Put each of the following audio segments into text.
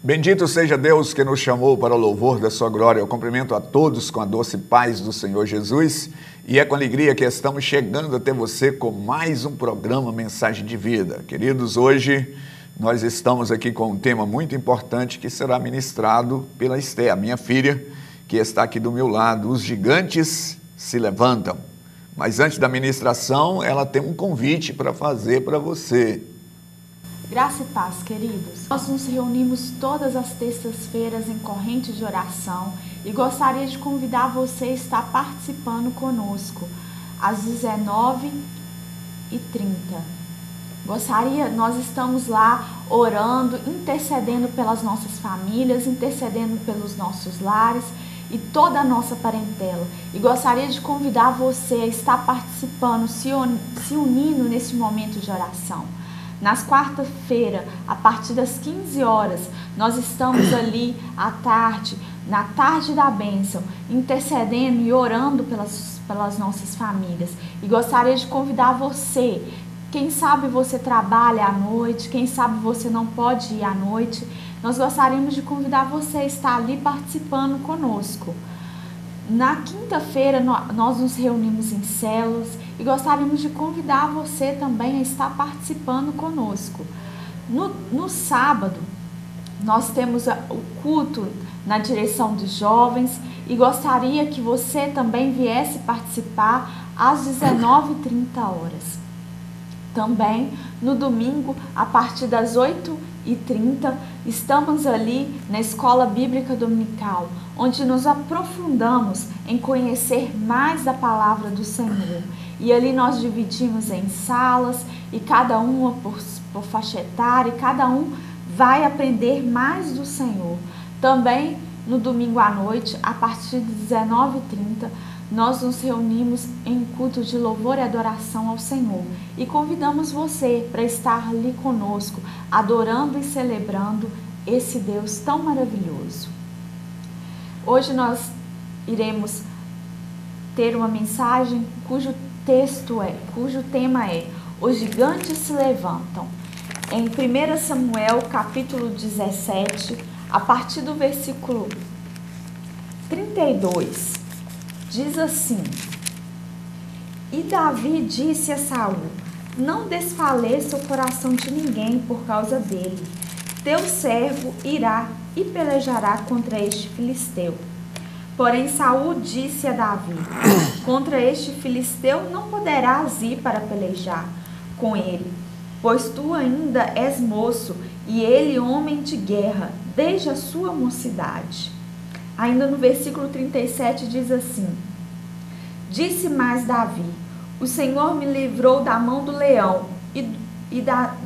Bendito seja Deus que nos chamou para o louvor da sua glória. Eu cumprimento a todos com a doce paz do Senhor Jesus e é com alegria que estamos chegando até você com mais um programa Mensagem de Vida. Queridos, hoje nós estamos aqui com um tema muito importante que será ministrado pela Esté, a minha filha, que está aqui do meu lado. Os gigantes se levantam. Mas antes da ministração, ela tem um convite para fazer para você. Graça e paz, queridos. Nós nos reunimos todas as terças-feiras em corrente de oração e gostaria de convidar você a estar participando conosco às 19h30. Nós estamos lá orando, intercedendo pelas nossas famílias, intercedendo pelos nossos lares e toda a nossa parentela. E gostaria de convidar você a estar participando, se unindo nesse momento de oração. Nas quarta-feira, a partir das 15 horas, nós estamos ali à tarde, na tarde da bênção, intercedendo e orando pelas nossas famílias. E gostaria de convidar você, quem sabe você trabalha à noite, quem sabe você não pode ir à noite, nós gostaríamos de convidar você a estar ali participando conosco. Na quinta-feira, nós nos reunimos em células e gostaríamos de convidar você também a estar participando conosco. No sábado, nós temos o culto na direção dos jovens e gostaria que você também viesse participar às 19h30. Também, no domingo, a partir das 8h30, estamos ali na Escola Bíblica Dominical, onde nos aprofundamos em conhecer mais da Palavra do Senhor. E ali nós dividimos em salas, e cada uma por faixa etária, e cada um vai aprender mais do Senhor. Também, no domingo à noite, a partir de 19h30, nós nos reunimos em culto de louvor e adoração ao Senhor e convidamos você para estar ali conosco, adorando e celebrando esse Deus tão maravilhoso. Hoje nós iremos ter uma mensagem cujo tema é Os gigantes se levantam. Em 1 Samuel, capítulo 17, a partir do versículo 32, diz assim: E Davi disse a Saul: Não desfaleça o coração de ninguém por causa dele. Teu servo irá e pelejará contra este filisteu. Porém Saul disse a Davi: Contra este filisteu não poderás ir para pelejar com ele, pois tu ainda és moço e ele homem de guerra desde a sua mocidade. Ainda no versículo 37 diz assim: Disse mais Davi: O Senhor me livrou da mão do leão e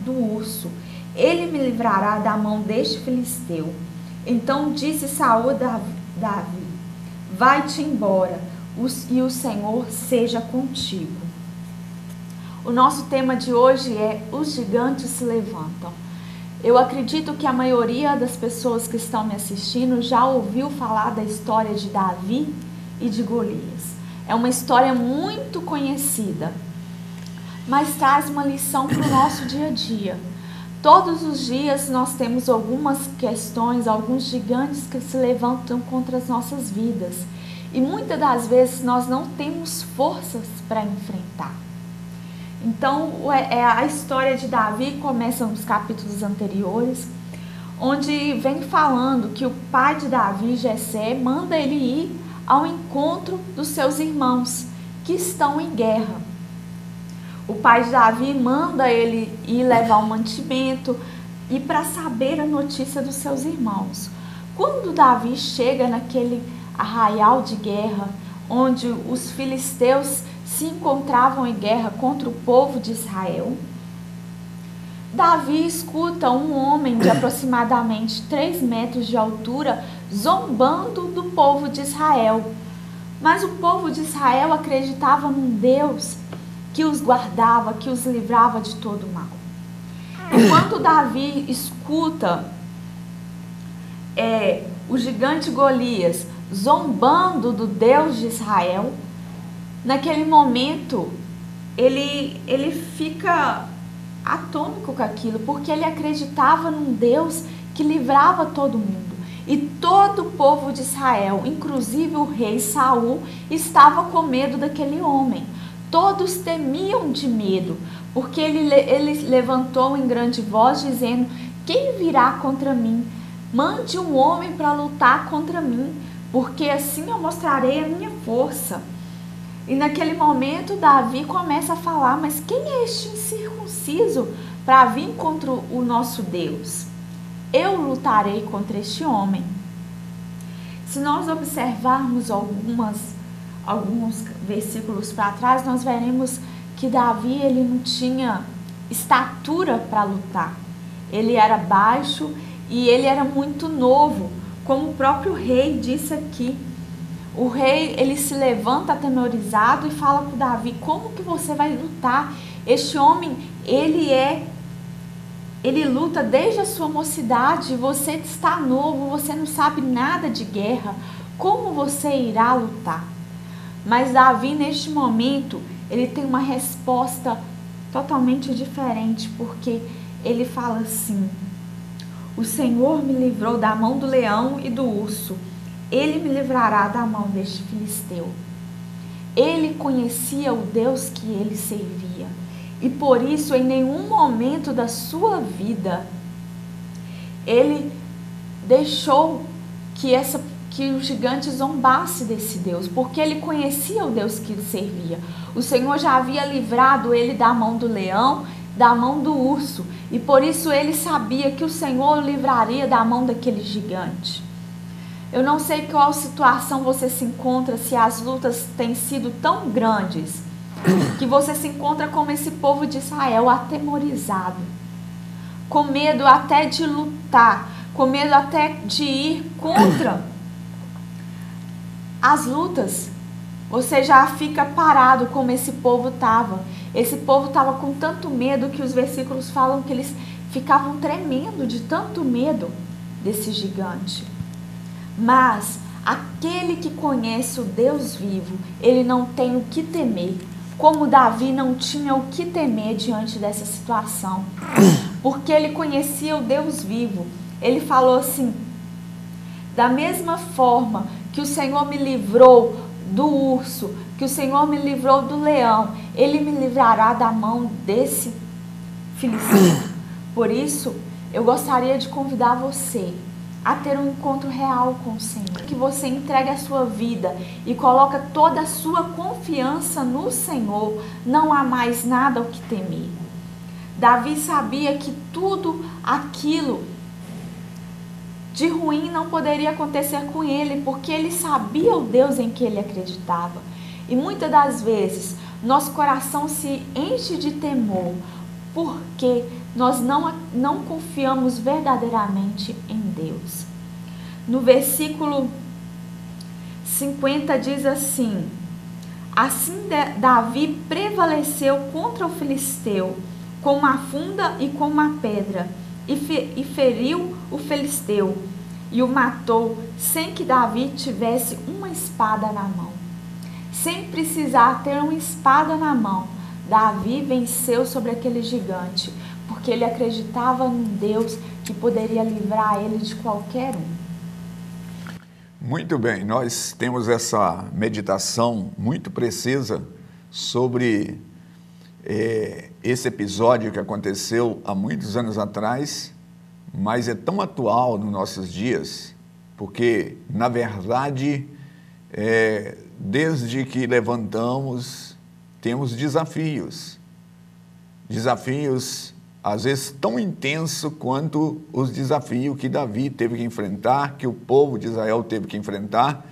do urso. Ele me livrará da mão deste filisteu. Então disse Saul a Davi: Vai-te embora, e o Senhor seja contigo. O nosso tema de hoje é Os gigantes se levantam. Eu acredito que a maioria das pessoas que estão me assistindo já ouviu falar da história de Davi e de Golias. É uma história muito conhecida, mas traz uma lição para o nosso dia a dia. Todos os dias nós temos algumas questões, alguns gigantes que se levantam contra as nossas vidas. E muitas das vezes nós não temos forças para enfrentar. Então, a história de Davi começa nos capítulos anteriores, onde vem falando que o pai de Davi, Jessé, manda ele ir ao encontro dos seus irmãos que estão em guerra. O pai de Davi manda ele ir levar um mantimento e para saber a notícia dos seus irmãos. Quando Davi chega naquele arraial de guerra, onde os filisteus se encontravam em guerra contra o povo de Israel, Davi escuta um homem de aproximadamente 3 metros de altura zombando do povo de Israel. Mas o povo de Israel acreditava num Deus que os guardava, que os livrava de todo o mal. Enquanto Davi escuta o gigante Golias zombando do Deus de Israel, naquele momento ele fica atônico com aquilo, porque ele acreditava num Deus que livrava todo mundo. E todo o povo de Israel, inclusive o rei Saul, estava com medo daquele homem. Todos temiam de medo, porque ele levantou em grande voz, dizendo: quem virá contra mim? Mande um homem para lutar contra mim, porque assim eu mostrarei a minha força. E naquele momento Davi começa a falar: mas quem é este incircunciso para vir contra o nosso Deus? Eu lutarei contra este homem. Se nós observarmos alguns versículos para trás, nós veremos que Davi ele não tinha estatura para lutar. Ele era baixo e ele era muito novo, como o próprio rei disse aqui. O rei ele se levanta atemorizado e fala para Davi: como que você vai lutar? Este homem ele luta desde a sua mocidade, você está novo, você não sabe nada de guerra, como você irá lutar? Mas Davi, neste momento, ele tem uma resposta totalmente diferente, porque ele fala assim: o Senhor me livrou da mão do leão e do urso, ele me livrará da mão deste filisteu. Ele conhecia o Deus que ele servia. E por isso, em nenhum momento da sua vida, ele deixou que o gigante zombasse desse Deus, porque ele conhecia o Deus que ele servia. O Senhor já havia livrado ele da mão do leão, da mão do urso, e por isso ele sabia que o Senhor o livraria da mão daquele gigante. Eu não sei qual situação você se encontra, se as lutas têm sido tão grandes, que você se encontra como esse povo de Israel, atemorizado, com medo até de lutar, com medo até de ir contra as lutas. Você já fica parado como esse povo estava. Esse povo estava com tanto medo que os versículos falam que eles ficavam tremendo de tanto medo desse gigante. Mas aquele que conhece o Deus vivo, ele não tem o que temer. Como Davi não tinha o que temer diante dessa situação, porque ele conhecia o Deus vivo. Ele falou assim: da mesma forma que o Senhor me livrou do urso, que o Senhor me livrou do leão, ele me livrará da mão desse filisteu. Por isso, eu gostaria de convidar você a ter um encontro real com o Senhor, que você entregue a sua vida e coloca toda a sua confiança no Senhor. Não há mais nada ao que temer. Davi sabia que tudo aquilo de ruim não poderia acontecer com ele, porque ele sabia o Deus em que ele acreditava. E muitas das vezes nosso coração se enche de temor, porque nós não confiamos verdadeiramente em Deus. No versículo 50 diz assim: assim Davi prevaleceu contra o filisteu com uma funda e com uma pedra, e feriu o filisteu e o matou, sem que Davi tivesse uma espada na mão. Sem precisar ter uma espada na mão, Davi venceu sobre aquele gigante, porque ele acreditava num Deus que poderia livrar ele de qualquer um. Muito bem, nós temos essa meditação muito precisa sobre esse episódio que aconteceu há muitos anos atrás, mas é tão atual nos nossos dias, porque, na verdade, desde que levantamos, temos desafios, às vezes tão intensos quanto os desafios que Davi teve que enfrentar, que o povo de Israel teve que enfrentar,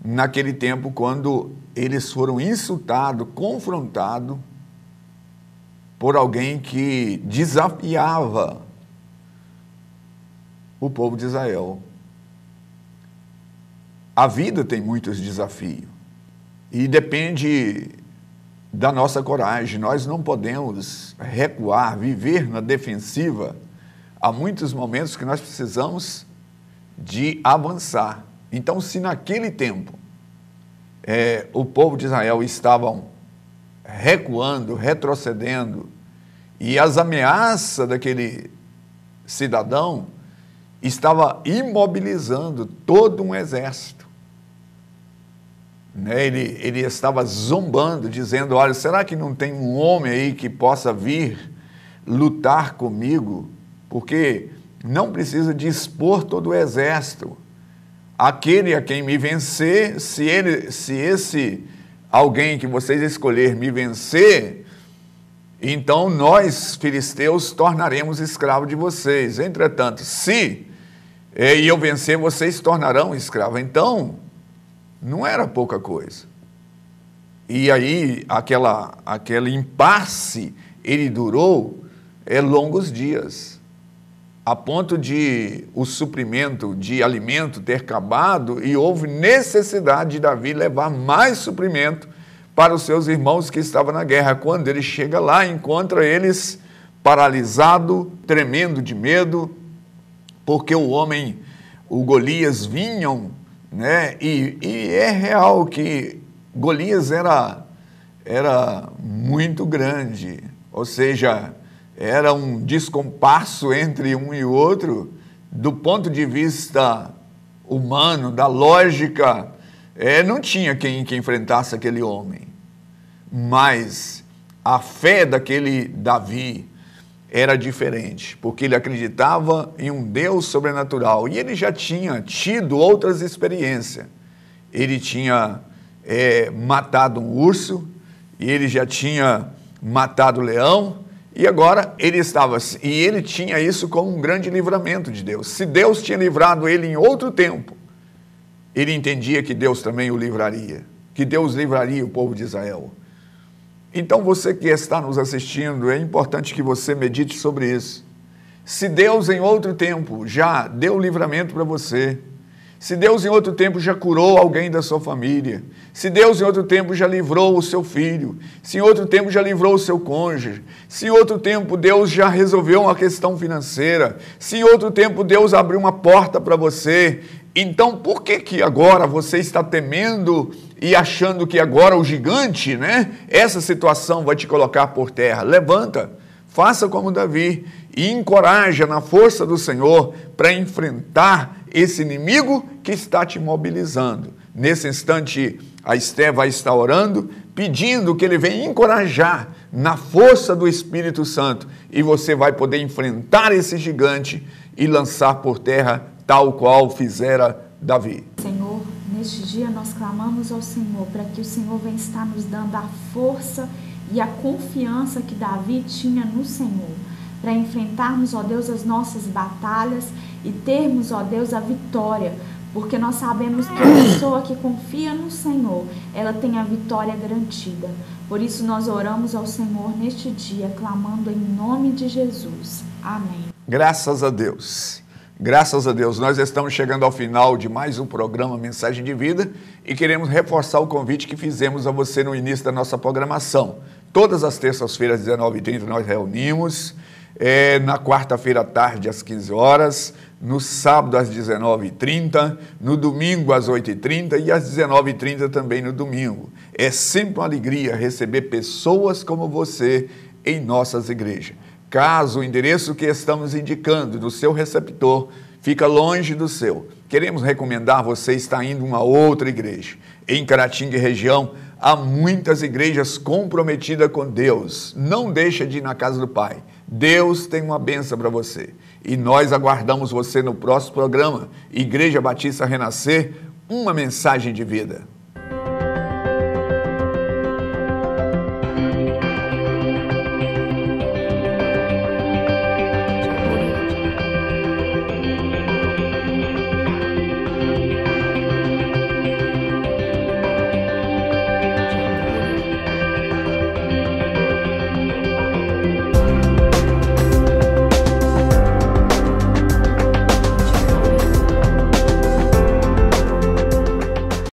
naquele tempo quando eles foram insultados, confrontados por alguém que desafiava o povo de Israel. A vida tem muitos desafios e depende da nossa coragem. Nós não podemos recuar, viver na defensiva. Há muitos momentos que nós precisamos de avançar. Então, se naquele tempo o povo de Israel estavam recuando, retrocedendo, e as ameaças daquele cidadão estava imobilizando todo um exército. Ele estava zombando, dizendo, olha, será que não tem um homem aí que possa vir lutar comigo? Porque não precisa dispor todo o exército. Aquele a quem me vencer, se esse alguém que vocês escolher me vencer, então nós, filisteus, tornaremos escravos de vocês. Entretanto, se eu vencer, vocês tornarão escravos. Então, não era pouca coisa. E aí, aquele impasse, ele durou longos dias, a ponto de o suprimento de alimento ter acabado e houve necessidade de Davi levar mais suprimento para os seus irmãos que estavam na guerra. Quando ele chega lá, encontra eles paralisados, tremendo de medo, porque o Golias vinham, né? E é real que Golias era muito grande, ou seja, era um descompasso entre um e outro, do ponto de vista humano, da lógica, não tinha quem enfrentasse aquele homem. Mas a fé daquele Davi era diferente, porque ele acreditava em um Deus sobrenatural, e ele já tinha tido outras experiências. Ele tinha matado um urso, e ele já tinha matado o leão, e agora ele tinha isso como um grande livramento de Deus. Se Deus tinha livrado ele em outro tempo, ele entendia que Deus também o livraria, que Deus livraria o povo de Israel. Então você que está nos assistindo, é importante que você medite sobre isso. Se Deus em outro tempo já deu livramento para você, se Deus em outro tempo já curou alguém da sua família, se Deus em outro tempo já livrou o seu filho, se em outro tempo já livrou o seu cônjuge, se em outro tempo Deus já resolveu uma questão financeira, se em outro tempo Deus abriu uma porta para você, então por que agora você está temendo e achando que agora o gigante, né? Essa situação vai te colocar por terra? Levanta, faça como Davi e encoraja na força do Senhor para enfrentar esse inimigo que está te mobilizando. Nesse instante, a Esté vai estar orando, pedindo que ele venha encorajar na força do Espírito Santo, e você vai poder enfrentar esse gigante e lançar por terra, tal qual fizera Davi. Senhor, neste dia nós clamamos ao Senhor para que o Senhor venha estar nos dando a força e a confiança que Davi tinha no Senhor, para enfrentarmos, ó Deus, as nossas batalhas e termos, ó Deus, a vitória, porque nós sabemos que a pessoa que confia no Senhor, ela tem a vitória garantida. Por isso nós oramos ao Senhor neste dia, clamando em nome de Jesus. Amém. Graças a Deus. Graças a Deus, nós estamos chegando ao final de mais um programa Mensagem de Vida e queremos reforçar o convite que fizemos a você no início da nossa programação. Todas as terças-feiras, às 19h30, nós reunimos, na quarta-feira à tarde, às 15 horas, no sábado, às 19h30, no domingo, às 8h30 e às 19h30 também no domingo. É sempre uma alegria receber pessoas como você em nossas igrejas. Caso o endereço que estamos indicando no seu receptor fica longe do seu, queremos recomendar você estar indo a uma outra igreja. Em Caratinga e região, há muitas igrejas comprometidas com Deus. Não deixa de ir na casa do Pai. Deus tem uma bênção para você. E nós aguardamos você no próximo programa, Igreja Batista Renascer, uma mensagem de vida.